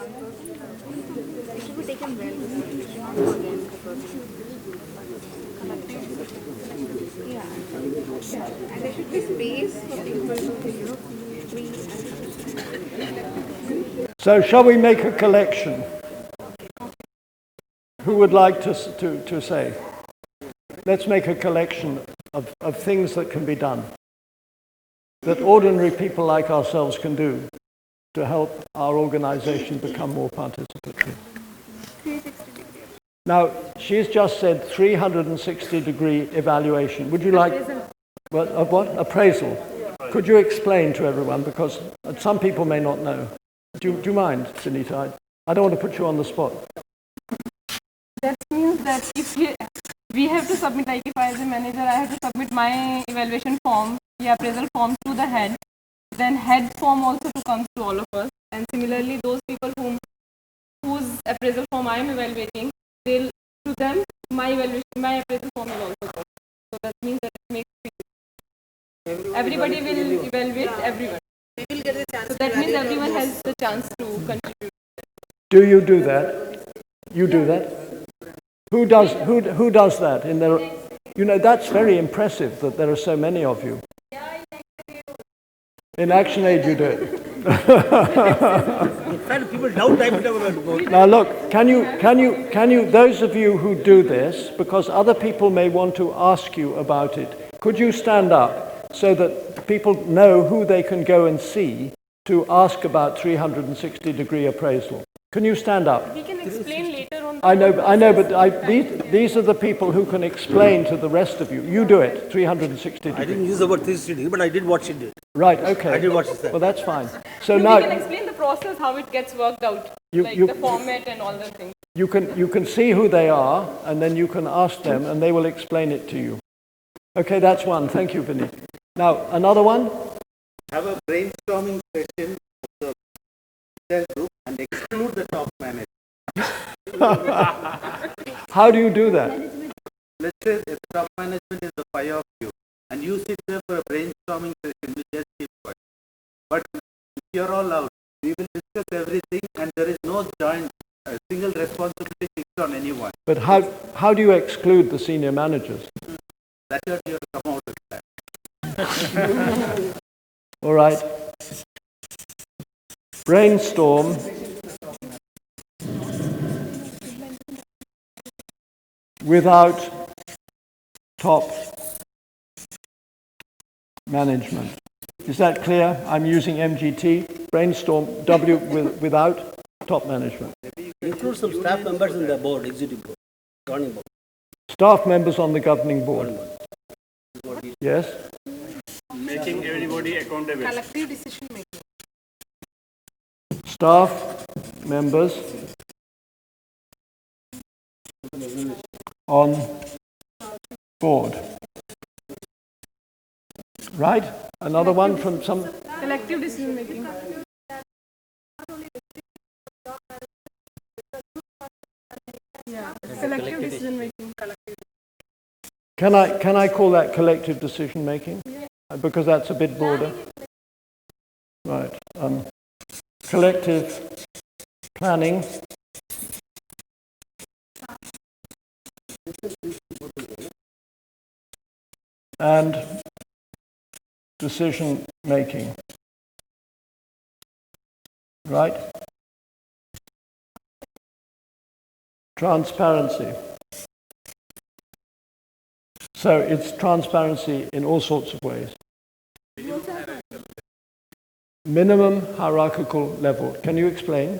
It should be taken well. It should not go against the person. Yeah. And there should be space for people to, breathe. So shall we make a collection? Who would like to say? Let's make a collection of things that can be done, that ordinary people like ourselves can do to help our organization become more participatory. Now, she's just said 360-degree evaluation. Would you like... What? Appraisal. Could you explain to everyone, because some people may not know. Do you mind, Sunita? I don't want to put you on the spot. That means that if we have to submit, like if I as a manager, I have to submit my evaluation form, appraisal form to the head, then head form also comes to all of us. And similarly, those people whose appraisal form I am evaluating, to them, my appraisal form will also come. So that means that it makes everybody will evaluate everyone. So that means everyone has the chance to contribute. Do you do that? You do that? Who does that? That's very impressive that there are so many of you. In Action Aid you do it. Now look, can you, those of you who do this, because other people may want to ask you about it, could you stand up so that people know who they can go and see to ask about 360-degree appraisal? Can you stand up? We can explain later on. I know, but these are the people who can explain to the rest of you. You do it, 360 degrees. I didn't use the word 360, but I did what she did. Right, okay. I did what she said. Well, that's fine. So now... We can explain the process, how it gets worked out, the format and all the things. You can see who they are, and then you can ask them, and they will explain it to you. Okay, that's one. Thank you, Vinny. Now, another one? Have a brainstorming session of the group and exclude the top manager. How do you do that? Let's say the top management is the five of you, and you sit there for a brainstorming session, we just keep quiet. But if you're all out, we will discuss everything, and there is no joint, single responsibility fixed on anyone. But how do you exclude the senior managers? That's what you have come out with that. All right. Brainstorm without top management. Is that clear? I'm using MGT. Brainstorm W without top management. Include some staff members in the board, executive board, governing board. Staff members on the governing board. Yes? Making everybody accountable. Collective decision making. Staff members on board. Right? Another one from some... Collective decision making. Yeah, collective decision making. Can I call that collective decision making? Because that's a bit broader. Right. Collective planning and decision making. Right? Transparency. So it's transparency in all sorts of ways. Minimum hierarchical level. Can you explain?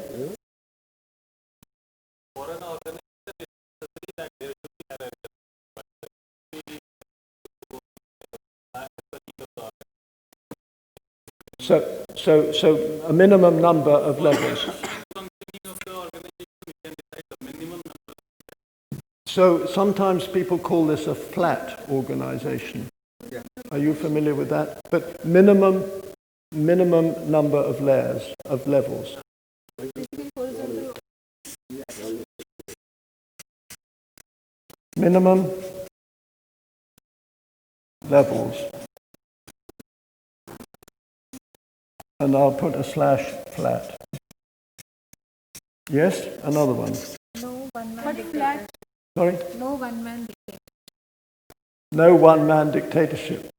So a minimum number of levels. So sometimes people call this a flat organization. Are you familiar with that? But minimum number of layers, of levels. Minimum levels. And I'll put a slash flat. Yes, another one. No one-man dictatorship. Sorry? No one-man dictatorship. No one-man dictatorship.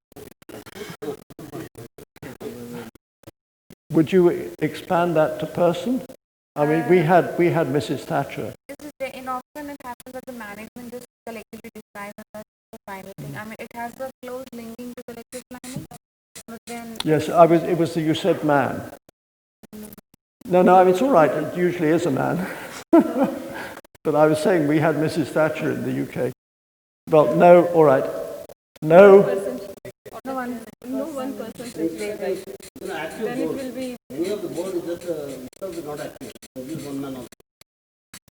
Would you expand that to person? I mean, we had Mrs. Thatcher. In often it happens that the management just collectively decides on the final thing. I mean, it has a close linking to collective planning, but then Yes, it was you said man. No, I mean, it's all right. It usually is a man. But I was saying we had Mrs. Thatcher in the UK. Well, no, all right. No, No one person says right. Then it will be Any of the board is just itself is not active. Use one man also.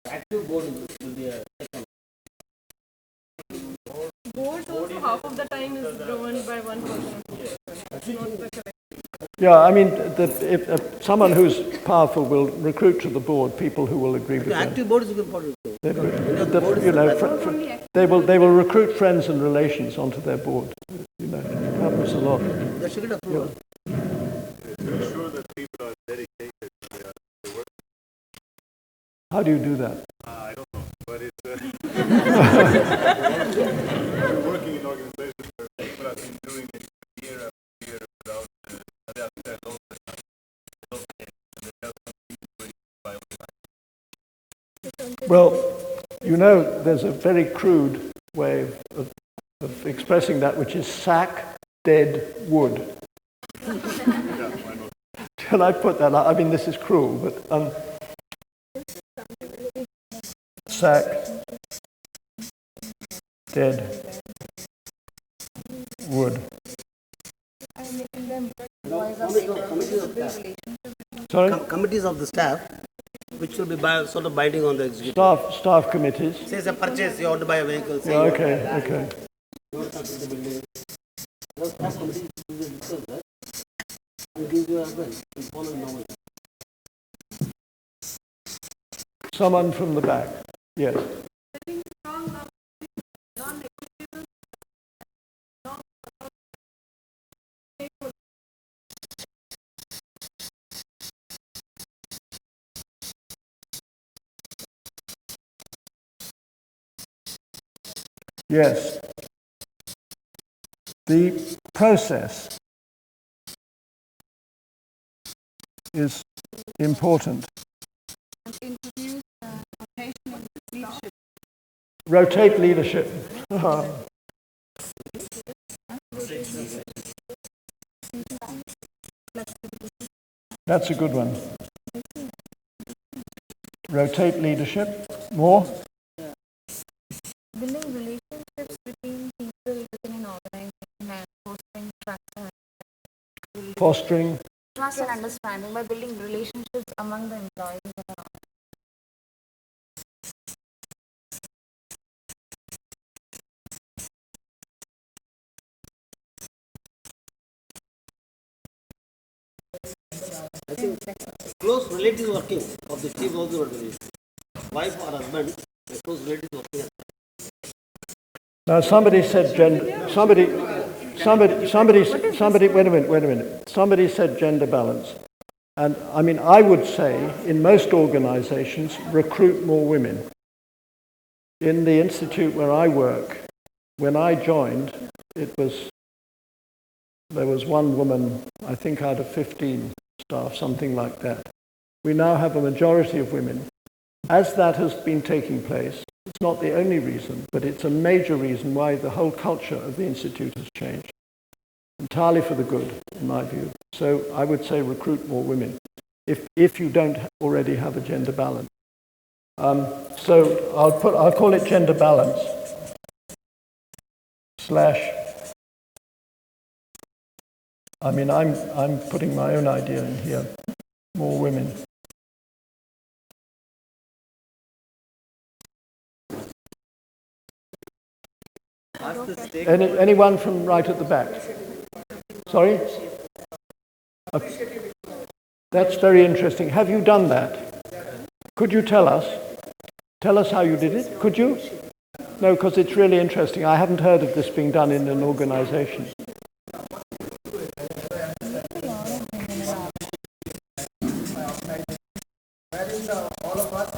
Active board will be a second. board also half of the time is governed by one person. yeah, I mean, if someone who's powerful will recruit to the board people who will agree with The them. active board is important. They will recruit friends and relations onto their board. You know, it happens a lot. They should get approval. Ensure that people are dedicated to their work. How do you do that? I don't know, but it's working in organizations where people have been doing it year after year without their own personality. And they have something to do it by own. Well, you know, there's a very crude way of expressing that, which is sack dead wood. Can I put that out? I mean, this is cruel, but sack dead wood. Sorry? Committees of the staff, which will be sort of binding on the executive. Staff committees. Say it's a purchase, you want to buy a vehicle. Say Yeah, okay. don't construct the building. Those staff committees will discuss that. And give you as well. You follow normal. Someone from the back. Yes. Yes. The process is important. Rotate leadership. That's a good one. Rotate leadership. More? building relationships between people within an organization and fostering trust and understanding by building relationships among the employees of an organization. I think close relative working of the chief also would be wife or husband, a close relative working. Now somebody said gender. Somebody. Wait a minute. Somebody said gender balance, and I mean I would say in most organisations recruit more women. In the institute where I work, when I joined, there was one woman, I think out of 15 staff, something like that. We now have a majority of women. As that has been taking place, it's not the only reason, but it's a major reason why the whole culture of the Institute has changed. Entirely for the good, in my view. So I would say recruit more women, if you don't already have a gender balance. So I'll call it gender balance / I mean, I'm putting my own idea in here. More women. Anyone from right at the back? Sorry? That's very interesting. Have you done that? Could you tell us? Tell us how you did it. Could you? No, because it's really interesting. I haven't heard of this being done in an organization. All of us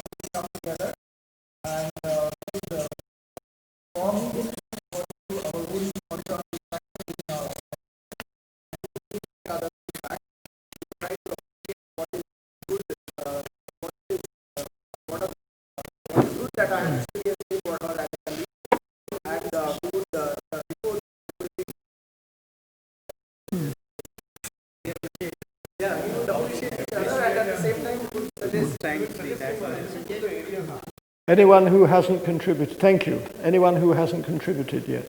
Yeah, you would appreciate each other and at the same time you would suggest trying to be that one. Anyone who hasn't contributed, thank you. Anyone who hasn't contributed yet?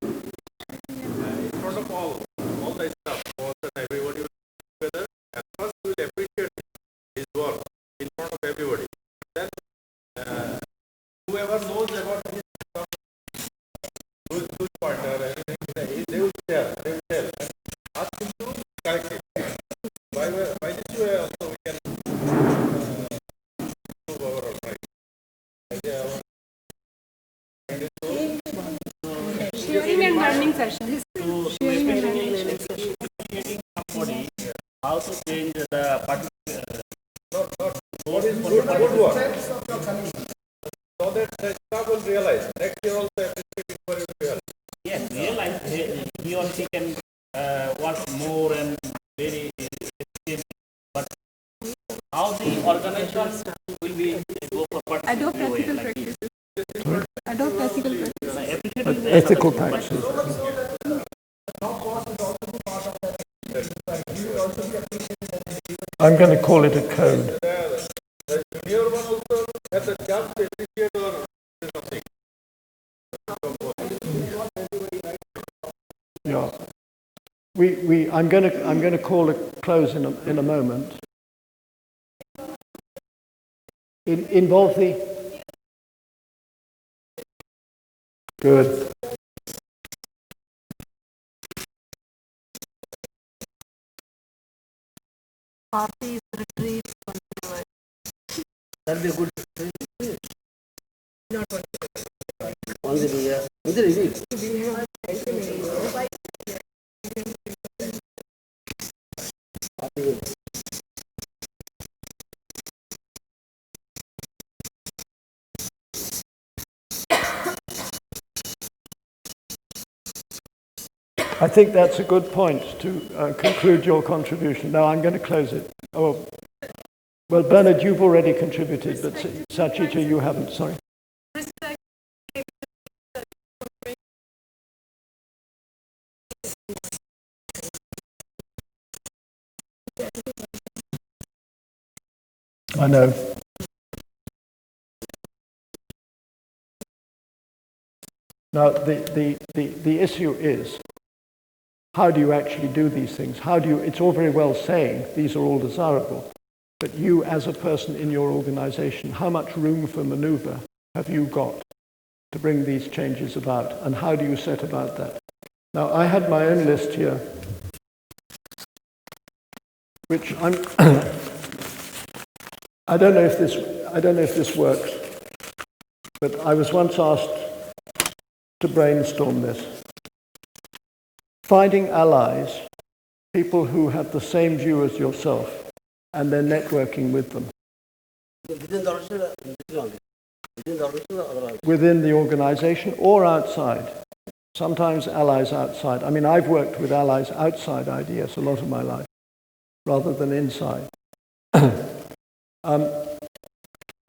In front of all the staff, boss and everybody will together. At first, we will appreciate his work in front of everybody. Then, whoever knows about his good part or anything, they will share. They will tell and ask him to correct it. By this way, also we can improve our right. Sharing and learning session. Somebody how to change the particular. What is good work? So that the staff will realize. Next year also appreciating for you to help. Yes, realize he or she can work more and very efficient. But how the organization will be go for particular Adopt practical practices. Adopt practical practices. Ethical practices. I'm going to call it a code. The junior one also has a chance to appreciate or do something. Yeah. I'm going to call a close in a moment. Involve the. Good. Parties, retreats, That will be a good. Once a year. Is it? I think that's a good point to conclude your contribution. Now I'm going to close it. Oh, well, Bernard, you've already contributed, but Sachita, you haven't. Sorry. I know. Now, the issue is, how do you actually do these things? It's all very well saying these are all desirable, but you as a person in your organization, how much room for maneuver have you got to bring these changes about, and how do you set about that? Now, I had my own list here, which I don't know if this works, but I was once asked to brainstorm this. Finding allies, people who have the same view as yourself, and then networking with them. Within the organization, otherwise. Within the organization or outside. Sometimes allies outside. I mean, I've worked with allies outside IDS a lot of my life, rather than inside.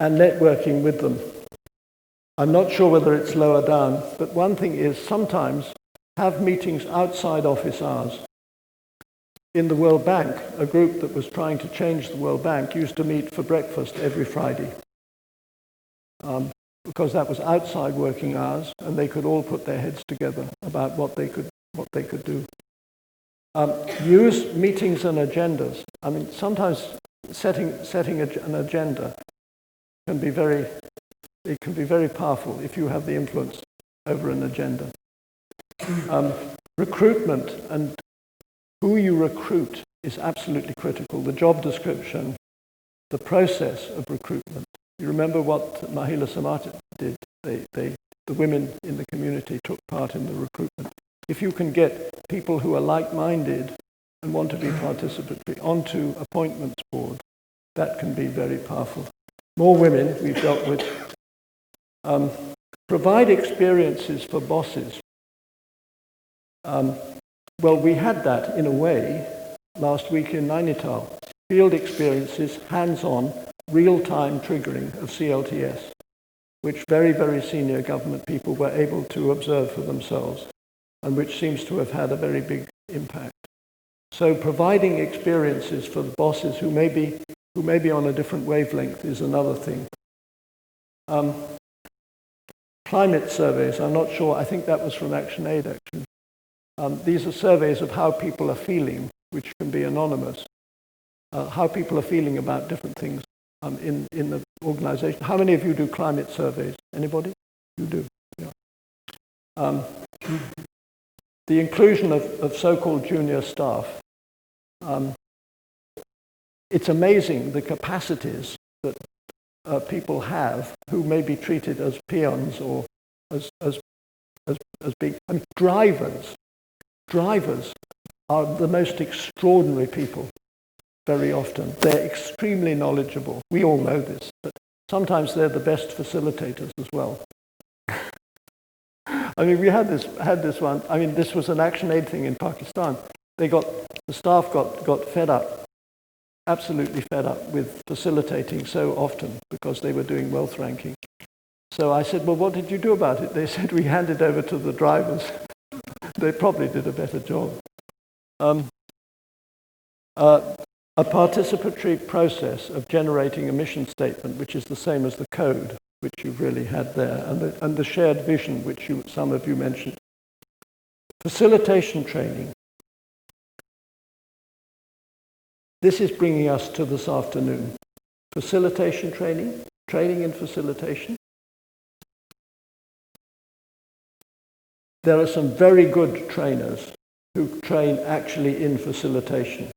And networking with them. I'm not sure whether it's lower down, but one thing is sometimes have meetings outside office hours. In the World Bank, a group that was trying to change the World Bank used to meet for breakfast every Friday, because that was outside working hours, and they could all put their heads together about what they could do. Use meetings and agendas. I mean, sometimes setting an agenda can be very powerful if you have the influence over an agenda. Recruitment and who you recruit is absolutely critical. The job description, the process of recruitment. You remember what Mahila Samata did? The women in the community took part in the recruitment. If you can get people who are like-minded and want to be participatory onto appointments board, that can be very powerful. More women we've dealt with. Provide experiences for bosses. Well, we had that in a way last week in Nainital. Field experiences, hands-on, real-time triggering of CLTS, which very, very senior government people were able to observe for themselves, and which seems to have had a very big impact. So providing experiences for the bosses who may be on a different wavelength is another thing. Climate surveys, I'm not sure, I think that was from ActionAid actually. These are surveys of how people are feeling, which can be anonymous. How people are feeling about different things in the organization. How many of you do climate surveys? Anybody? You do, yeah. The inclusion of so-called junior staff. It's amazing the capacities that people have who may be treated as peons or as being... I mean, drivers are the most extraordinary people very often. They're extremely knowledgeable. We all know this, but sometimes they're the best facilitators as well. I mean, we had this one. I mean, this was an ActionAid thing in Pakistan. The staff got fed up, absolutely fed up with facilitating so often because they were doing wealth ranking. So I said, well, what did you do about it? They said, we handed over to the drivers. They probably did a better job. A participatory process of generating a mission statement, which is the same as the code, which you've really had there, and the shared vision, which some of you mentioned. Facilitation training. This is bringing us to this afternoon. Facilitation training, training in facilitation. There are some very good trainers who train actually in facilitation.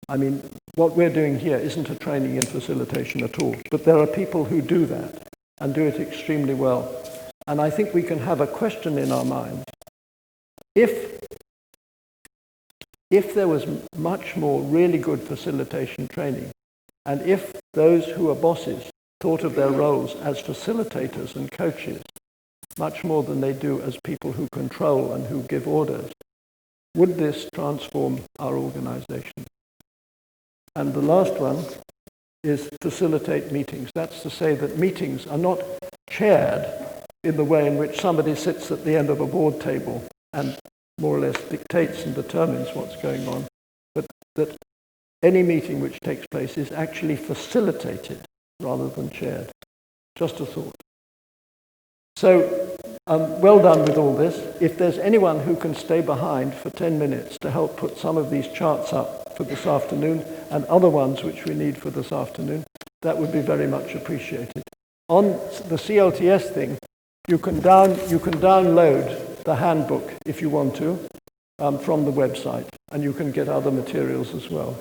I mean, what we're doing here isn't a training in facilitation at all, but there are people who do that and do it extremely well. And I think we can have a question in our minds. If there was much more really good facilitation training, and if those who are bosses thought of their roles as facilitators and coaches, much more than they do as people who control and who give orders, would this transform our organization? And the last one is facilitate meetings. That's to say that meetings are not chaired in the way in which somebody sits at the end of a board table and more or less dictates and determines what's going on, but that any meeting which takes place is actually facilitated rather than chaired. Just a thought. So, well done with all this. If there's anyone who can stay behind for 10 minutes to help put some of these charts up for this afternoon and other ones which we need for this afternoon, that would be very much appreciated. On the CLTS thing, you can download the handbook if you want to from the website, and you can get other materials as well.